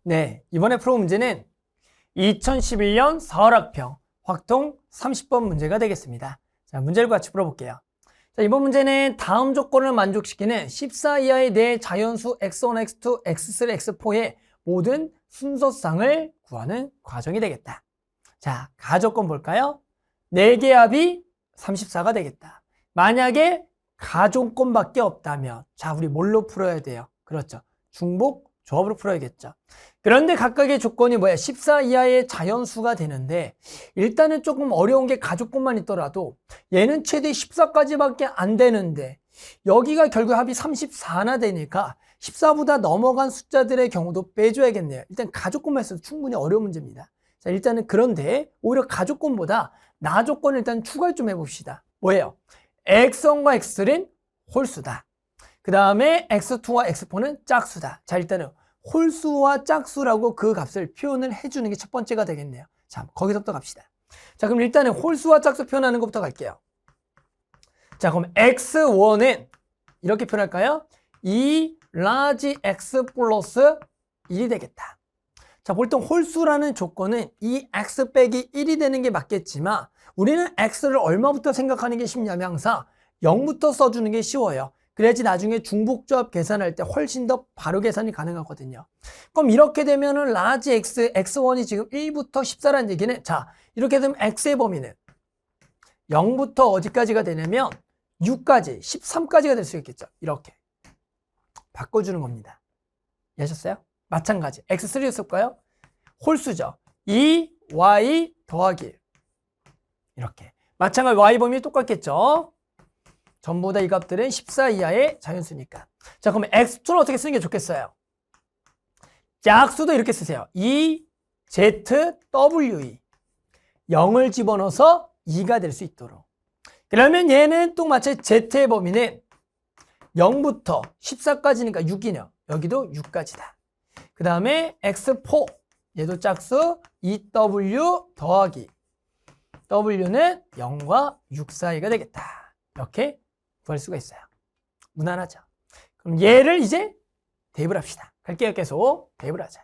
네, 이번에 풀어 문제는 2011년 서울학평 확통 30번 문제가 되겠습니다. 자, 문제를 같이 풀어볼게요. 자, 이번 문제는 다음 조건을 만족시키는 14 이하의 네 자연수 x1, x2, x3, x4의 모든 순서상을 구하는 과정이 되겠다. 자, 가조건 볼까요? 4개 합이 34가 되겠다. 만약에 가조건밖에 없다면, 자, 우리 뭘로 풀어야 돼요? 그렇죠. 중복 조합으로 풀어야겠죠. 그런데 각각의 조건이 뭐야? 14 이하의 자연수가 되는데 일단은 조금 어려운 게 가조건만 있더라도 얘는 최대 14까지밖에 안 되는데 여기가 결국 합이 34나 되니까 14보다 넘어간 숫자들의 경우도 빼줘야겠네요. 일단 가조건만 있어도 충분히 어려운 문제입니다. 자, 일단은 그런데 오히려 가조건보다 나조건을 일단 추가를 좀 해봅시다. 뭐예요? x1과 x3는 홀수다. 그 다음에 x2와 x4는 짝수다. 자, 일단은 홀수와 짝수라고 그 값을 표현을 해주는 게 첫 번째가 되겠네요. 자, 거기서부터 갑시다. 자, 그럼 일단은 홀수와 짝수 표현하는 것부터 갈게요. 자, 그럼 x1은 이렇게 표현할까요? 2 large x 플러스 1이 되겠다. 자, 보통 홀수라는 조건은 이 x 빼기 1이 되는 게 맞겠지만 우리는 x를 얼마부터 생각하는 게 쉽냐면 항상 0부터 써주는 게 쉬워요. 그래야지 나중에 중복조합 계산할 때 훨씬 더 바로 계산이 가능하거든요. 그럼 이렇게 되면은 large x, x1이 지금 1부터 14라는 얘기는, 자, 이렇게 되면 x의 범위는 0부터 어디까지가 되냐면 6까지, 13까지가 될 수 있겠죠. 이렇게 바꿔주는 겁니다. 이해하셨어요? 마찬가지. x3였을까요? 홀수죠. 2y 더하기 1. 이렇게. 마찬가지 y 범위 똑같겠죠. 전부 다 이 값들은 14 이하의 자연수니까. 자, 그러면 x2는 어떻게 쓰는 게 좋겠어요? 짝수도 이렇게 쓰세요. 2zwe 0을 집어넣어서 2가 될 수 있도록. 그러면 얘는 또 마치 z의 범위는 0부터 14까지니까 6이네요. 여기도 6까지다. 그 다음에 x4 얘도 짝수 2w 더하기 w는 0과 6 사이가 되겠다. 이렇게 구할 수가 있어요. 무난하죠. 그럼 얘를 이제 대입을 합시다. 갈게요. 계속 대입을 하자.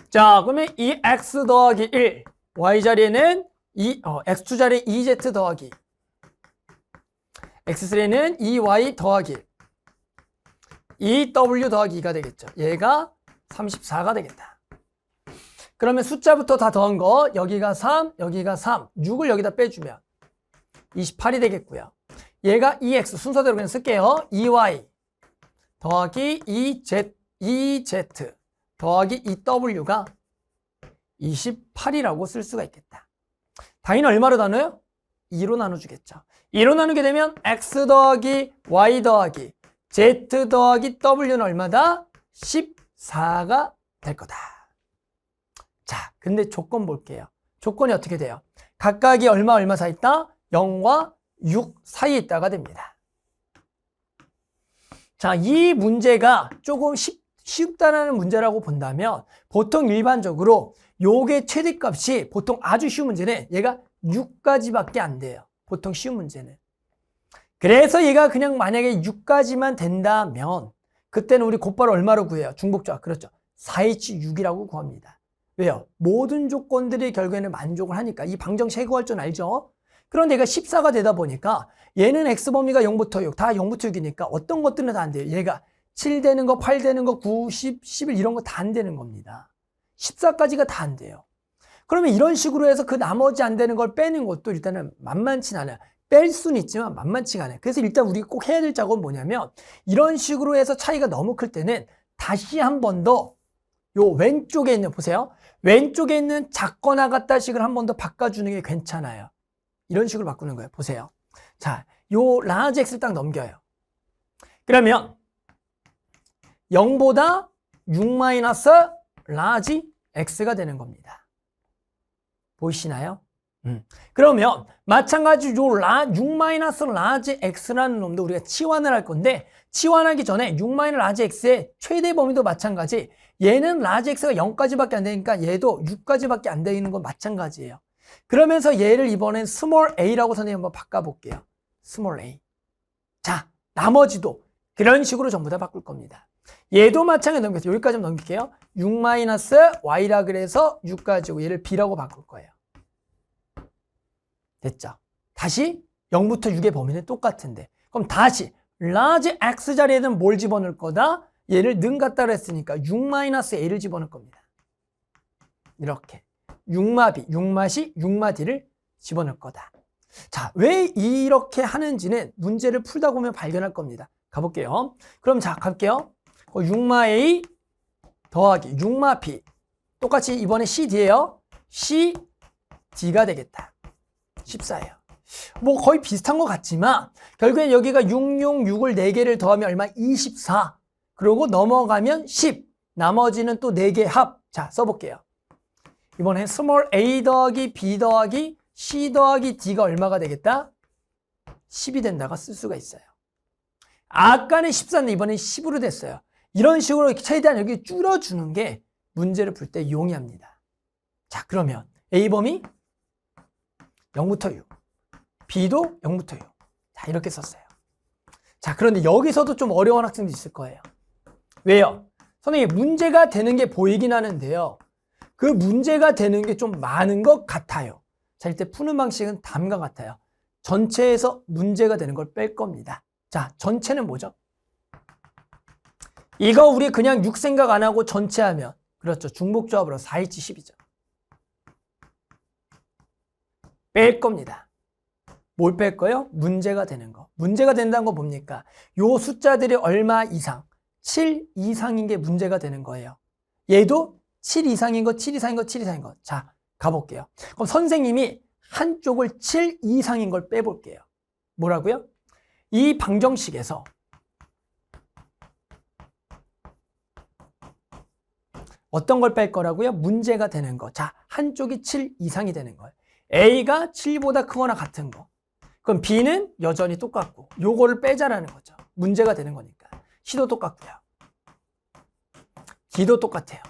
자, 그러면 이 x 더하기 1 y 자리에는 x2 자리에 2z 더하기 x3는 2y 더하기 2w 더하기 2가 되겠죠. 얘가 34가 되겠다. 그러면 숫자부터 다 더한 거 여기가 3, 여기가 3, 6을 여기다 빼주면 28이 되겠고요. 얘가 2x 순서대로 그냥 쓸게요. 2y 더하기 2z 더하기 2w가 28이라고 쓸 수가 있겠다. 당연히 얼마로 나눠요? 2로 나눠주겠죠. 2로 나누게 되면 x 더하기 y 더하기 z 더하기 w는 얼마다? 14가 될 거다. 자, 근데 조건 볼게요. 조건이 어떻게 돼요? 각각이 얼마 사이 있다? 0과 6 사이에 있다가 됩니다. 자, 이 문제가 조금 쉽다는 문제라고 본다면 보통 일반적으로 요게 최대값이 보통 아주 쉬운 문제는 얘가 6까지밖에 안 돼요. 보통 쉬운 문제는. 그래서 얘가 그냥 만약에 6까지만 된다면 그때는 우리 곧바로 얼마로 구해요? 중복조합. 그렇죠. 4H6이라고 구합니다. 왜요? 모든 조건들이 결국에는 만족을 하니까. 이 방정 제거할 줄 알죠? 그런데 얘가 14가 되다 보니까 얘는 x범위가 0부터 6, 다 0부터 6이니까 어떤 것들은 다 안 돼요. 얘가 7 되는 거, 8 되는 거, 9, 10, 11 이런 거 다 안 되는 겁니다. 14까지가 다 안 돼요. 그러면 이런 식으로 해서 그 나머지 안 되는 걸 빼는 것도 일단은 만만치 않아요. 뺄 수는 있지만 만만치가 않아요. 그래서 일단 우리가 꼭 해야 될 작업은 뭐냐면 이런 식으로 해서 차이가 너무 클 때는 다시 한 번 더 요 왼쪽에 있는, 보세요. 왼쪽에 있는 작거나 같다식을 한 번 더 바꿔주는 게 괜찮아요. 이런 식으로 바꾸는 거예요. 보세요. 자, 요 large x를 딱 넘겨요. 그러면 0보다 6 마이너스 large x가 되는 겁니다. 보이시나요? 그러면 마찬가지로 6 마이너스 large x라는 놈도 우리가 치환을 할 건데 치환하기 전에 6 마이너스 large x의 최대 범위도 마찬가지. 얘는 large x가 0까지밖에 안 되니까 얘도 6까지밖에 안 되는 건 마찬가지예요. 그러면서 얘를 이번엔 small a라고 선생님 한번 바꿔볼게요. small a. 자, 나머지도 그런 식으로 전부 다 바꿀 겁니다. 얘도 마찬가지로 넘겼어요. 여기까지 넘길게요. 6-y라 그래서 6 가지고 얘를 b라고 바꿀 거예요. 됐죠? 다시 0부터 6의 범위는 똑같은데 그럼 다시 large x 자리에는 뭘 집어넣을 거다? 얘를 는 같다 그랬으니까 6-a를 집어넣을 겁니다. 이렇게 6마b, 6마시, 6마d를 집어넣을 거다. 자, 왜 이렇게 하는지는 문제를 풀다 보면 발견할 겁니다. 가볼게요. 그럼 자, 갈게요. 6마A 더하기 6마b 똑같이 이번에 CD예요. CD가 되겠다. 14예요. 뭐 거의 비슷한 것 같지만 결국엔 여기가 6을 4개를 더하면 얼마? 24. 그리고 넘어가면 10. 나머지는 또 4개 합. 자, 써볼게요. 이번에 small a 더하기 b 더하기 c 더하기 d가 얼마가 되겠다? 10이 된다가 쓸 수가 있어요. 아까는 14인데 이번엔 10으로 됐어요. 이런 식으로 최대한 여기 줄여주는 게 문제를 풀 때 용이합니다. 자, 그러면 a 범위 0부터 6, b도 0부터 6. 자, 이렇게 썼어요. 자, 그런데 여기서도 좀 어려운 학생도 있을 거예요. 왜요? 선생님, 문제가 되는 게 보이긴 하는데요. 그 문제가 되는 게 좀 많은 것 같아요. 자, 이때 푸는 방식은 다음과 같아요. 전체에서 문제가 되는 걸 뺄 겁니다. 자, 전체는 뭐죠? 이거 우리 그냥 6 생각 안 하고 전체 하면 그렇죠. 중복조합으로 4H 10이죠. 뺄 겁니다. 뭘 뺄 거예요? 문제가 되는 거. 문제가 된다는 거 뭡니까? 요 숫자들이 얼마 이상, 7 이상인 게 문제가 되는 거예요. 얘도 7 이상인 거, 7 이상인 거, 7 이상인 거. 자, 가볼게요. 그럼 선생님이 한쪽을 7 이상인 걸 빼볼게요. 뭐라고요? 이 방정식에서 어떤 걸 뺄 거라고요? 문제가 되는 거. 자, 한쪽이 7 이상이 되는 거예요. A가 7보다 크거나 같은 거. 그럼 B는 여전히 똑같고 요거를 빼자라는 거죠. 문제가 되는 거니까. C도 똑같고요. D도 똑같아요.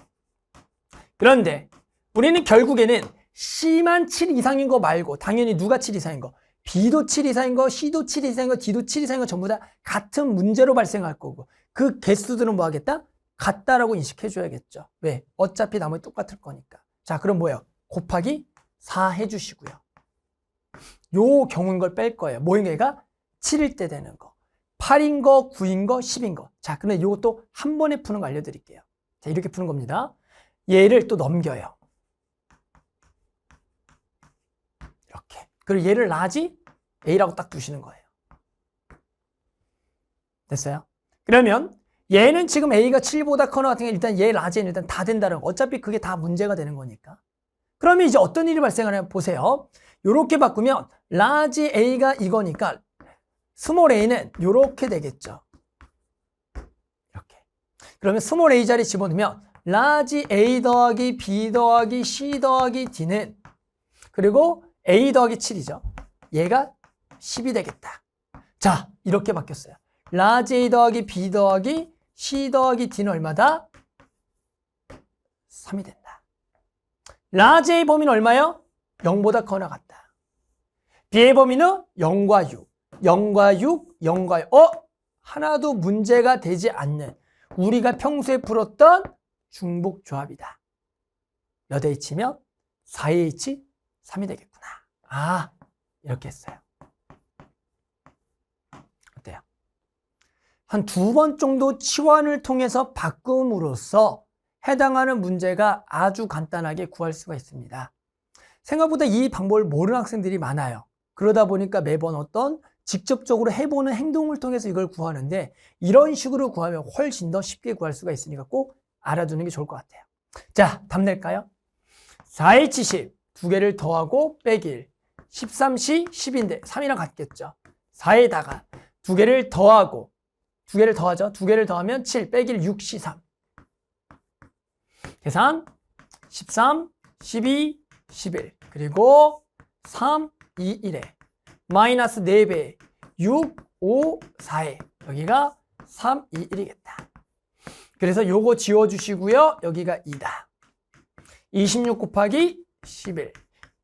그런데 우리는 결국에는 C만 7 이상인 거 말고 당연히 누가 7 이상인 거? B도 7 이상인 거, C도 7 이상인 거, D도 7 이상인 거 전부 다 같은 문제로 발생할 거고 그 개수들은 뭐 하겠다? 같다라고 인식해 줘야겠죠. 왜? 어차피 나머지 똑같을 거니까. 자, 그럼 뭐예요? 곱하기 4 해주시고요. 요 경우인 걸 뺄 거예요. 뭐인 게가 7일 때 되는 거. 8인 거, 9인 거, 10인 거. 자, 근데 요것도 한 번에 푸는 거 알려드릴게요. 자, 이렇게 푸는 겁니다. 얘를 또 넘겨요. 이렇게. 그리고 얘를 라지 A라고 딱 두시는 거예요. 됐어요? 그러면 얘는 지금 A가 7보다 커나 같은 게 일단 얘 라지는 일단 다 된다는 거. 어차피 그게 다 문제가 되는 거니까. 그러면 이제 어떤 일이 발생하냐면 보세요. 요렇게 바꾸면 라지 A가 이거니까 스몰 a는 요렇게 되겠죠. 이렇게. 그러면 스몰 a 자리 집어넣으면 라지 A 더하기 B 더하기 C 더하기 D는 그리고 A 더하기 7이죠. 얘가 10이 되겠다. 자, 이렇게 바뀌었어요. 라지 A 더하기 B 더하기 C 더하기 D는 얼마다? 3이 된다. 라지 A 범위는 얼마요? 0보다 커나 같다. B의 범위는 0과 6, 0과 6, 0과 6. 하나도 문제가 되지 않는 우리가 평소에 풀었던 중복조합이다. 몇 H면? 4H, 3이 되겠구나. 아, 이렇게 했어요. 어때요? 한 2번 정도 치환을 통해서 바꿈으로써 해당하는 문제가 아주 간단하게 구할 수가 있습니다. 생각보다 이 방법을 모르는 학생들이 많아요. 그러다 보니까 매번 어떤 직접적으로 해보는 행동을 통해서 이걸 구하는데 이런 식으로 구하면 훨씬 더 쉽게 구할 수가 있으니까 꼭 알아두는 게 좋을 것 같아요. 자, 답 낼까요? 4H10 두 개를 더하고 빼기 1 13C 10인데 3이랑 같겠죠. 4에다가 두 개를 더하고 두 개를 더하죠. 두 개를 더하면 7 빼기 1 6C3 계산 13, 12, 11 그리고 3, 2, 1에 마이너스 4배 6, 5, 4에 여기가 3, 2, 1이겠다. 그래서 요거 지워주시고요. 여기가 2다. 26 곱하기 11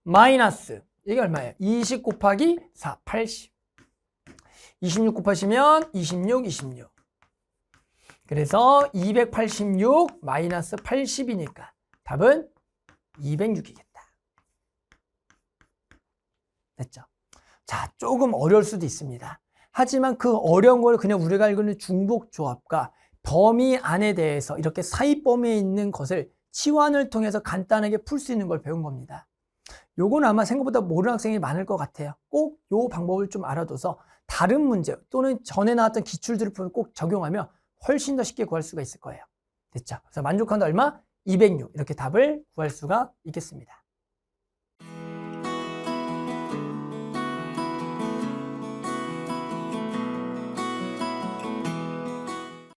마이너스 이게 얼마예요? 20 곱하기 4, 80 26 곱하시면 26, 26 그래서 286 마이너스 80이니까 답은 206이겠다. 됐죠? 자, 조금 어려울 수도 있습니다. 하지만 그 어려운 걸 그냥 우리가 알고 있는 중복조합과 범위 안에 대해서 이렇게 사이 범위에 있는 것을 치환을 통해서 간단하게 풀 수 있는 걸 배운 겁니다. 요건 아마 생각보다 모르는 학생이 많을 것 같아요. 꼭 요 방법을 좀 알아둬서 다른 문제 또는 전에 나왔던 기출들을 꼭 적용하면 훨씬 더 쉽게 구할 수가 있을 거예요. 됐죠? 그래서 만족한다 얼마? 206 이렇게 답을 구할 수가 있겠습니다.